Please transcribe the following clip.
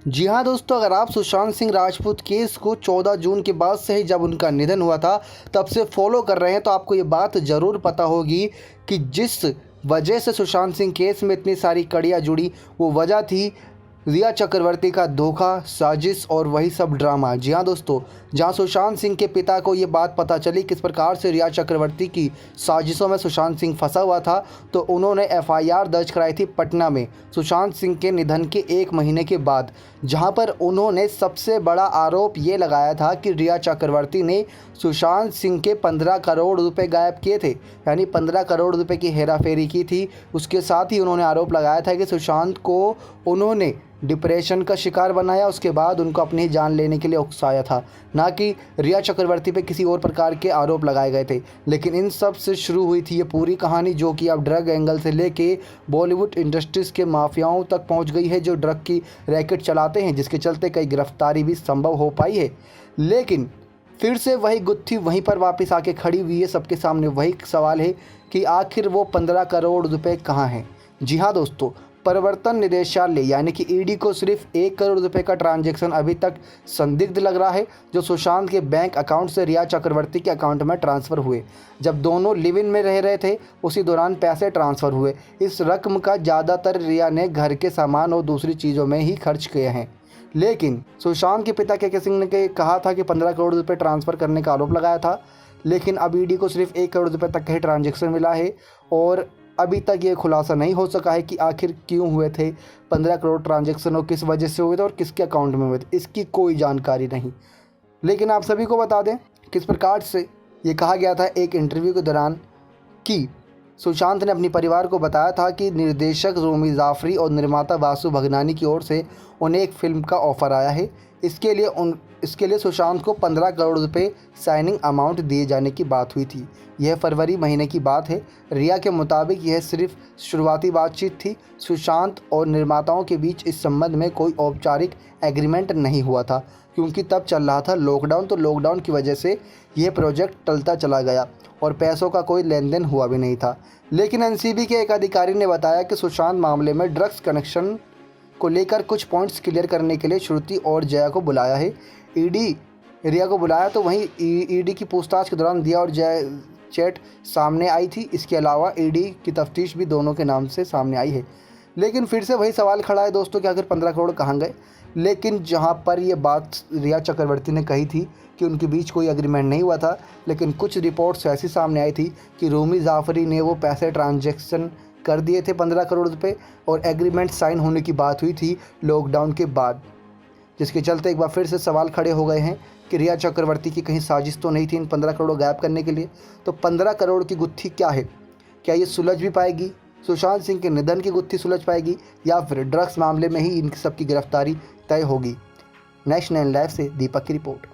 जी हाँ दोस्तों, अगर आप सुशांत सिंह राजपूत केस को 14 जून के बाद से ही जब उनका निधन हुआ था तब से फॉलो कर रहे हैं तो आपको ये बात ज़रूर पता होगी कि जिस वजह से सुशांत सिंह केस में इतनी सारी कड़ियाँ जुड़ी वो वजह थी रिया चक्रवर्ती का धोखा, साजिश और वही सब ड्रामा। जी हाँ दोस्तों, जहाँ सुशांत सिंह के पिता को ये बात पता चली किस प्रकार से रिया चक्रवर्ती की साजिशों में सुशांत सिंह फंसा हुआ था तो उन्होंने एफआईआर दर्ज कराई थी पटना में सुशांत सिंह के निधन के 1 महीने के बाद, जहाँ पर उन्होंने सबसे बड़ा आरोप ये लगाया था कि रिया चक्रवर्ती ने सुशांत सिंह के 15 करोड़ रुपए गायब किए थे, यानी 15 करोड़ रुपए की हेराफेरी की थी। उसके साथ ही उन्होंने आरोप लगाया था कि सुशांत को उन्होंने डिप्रेशन का शिकार बनाया, उसके बाद उनको अपनी जान लेने के लिए उकसाया था, ना कि रिया चक्रवर्ती पे किसी और प्रकार के आरोप लगाए गए थे। लेकिन इन सब से शुरू हुई थी ये पूरी कहानी, जो कि अब ड्रग एंगल से लेके बॉलीवुड इंडस्ट्रीज़ के माफियाओं तक पहुंच गई है, जो ड्रग की रैकेट चलाते हैं, जिसके चलते कई गिरफ्तारी भी संभव हो पाई है। लेकिन फिर से वही गुत्थी वहीं पर वापस आके खड़ी हुई है। सबके सामने वही सवाल है कि आखिर वो 15 करोड़ रुपए कहाँ हैं। जी हाँ दोस्तों, प्रवर्तन निदेशालय यानी कि ईडी को सिर्फ 1 करोड़ रुपए का ट्रांजैक्शन अभी तक संदिग्ध लग रहा है, जो सुशांत के बैंक अकाउंट से रिया चक्रवर्ती के अकाउंट में ट्रांसफ़र हुए। जब दोनों लिव इन में रह रहे थे उसी दौरान पैसे ट्रांसफ़र हुए। इस रकम का ज़्यादातर रिया ने घर के सामान और दूसरी चीज़ों में ही खर्च किए हैं। लेकिन सुशांत के पिता के सिंह ने कहा था कि 15 करोड़ रुपए ट्रांसफ़र करने का आरोप लगाया था, लेकिन अब ईडी को सिर्फ 1 करोड़ रुपए तक का ही ट्रांजैक्शन मिला है और अभी तक ये खुलासा नहीं हो सका है कि आखिर क्यों हुए थे 15 करोड़ ट्रांजैक्शन और किस वजह से हुए थे और किसके अकाउंट में हुए थे, इसकी कोई जानकारी नहीं। लेकिन आप सभी को बता दें किस प्रकार से ये कहा गया था एक इंटरव्यू के दौरान कि सुशांत ने अपने परिवार को बताया था कि निर्देशक रोमी जाफरी और निर्माता वासु भगनानी की ओर से उन्हें एक फ़िल्म का ऑफ़र आया है। इसके लिए सुशांत को 15 करोड़ रुपए साइनिंग अमाउंट दिए जाने की बात हुई थी। यह फरवरी महीने की बात है। रिया के मुताबिक यह सिर्फ शुरुआती बातचीत थी। सुशांत और निर्माताओं के बीच इस संबंध में कोई औपचारिक एग्रीमेंट नहीं हुआ था, क्योंकि तब चल रहा था लॉकडाउन, तो लॉकडाउन की वजह से यह प्रोजेक्ट टलता चला गया और पैसों का कोई लेन देन हुआ भी नहीं था। लेकिन एनसीबी के एक अधिकारी ने बताया कि सुशांत मामले में ड्रग्स कनेक्शन को लेकर कुछ पॉइंट्स क्लियर करने के लिए श्रुति और जया को बुलाया है। ईडी रिया को बुलाया तो वहीं ईडी की पूछताछ के दौरान दिया और जया चैट सामने आई थी। इसके अलावा ईडी की तफ्तीश भी दोनों के नाम से सामने आई है। लेकिन फिर से वही सवाल खड़ा है दोस्तों कि आखिर 15 करोड़ कहाँ गए। लेकिन जहाँ पर ये बात रिया चक्रवर्ती ने कही थी कि उनके बीच कोई एग्रीमेंट नहीं हुआ था, लेकिन कुछ रिपोर्ट्स ऐसी सामने आई थी कि रोमी जाफरी ने वो पैसे ट्रांजैक्शन कर दिए थे 15 करोड़ रुपए और एग्रीमेंट साइन होने की बात हुई थी लॉकडाउन के बाद, जिसके चलते एक बार फिर से सवाल खड़े हो गए हैं कि रिया चक्रवर्ती की कहीं साजिश तो नहीं थी इन 15 करोड़ गायब करने के लिए। तो 15 करोड़ की गुत्थी क्या है? क्या ये सुलझ भी पाएगी? सुशांत सिंह के निधन की गुत्थी सुलझ पाएगी या फिर ड्रग्स मामले में ही इन सबकी गिरफ्तारी तय होगी? नेशनल लाइव से दीपक की रिपोर्ट।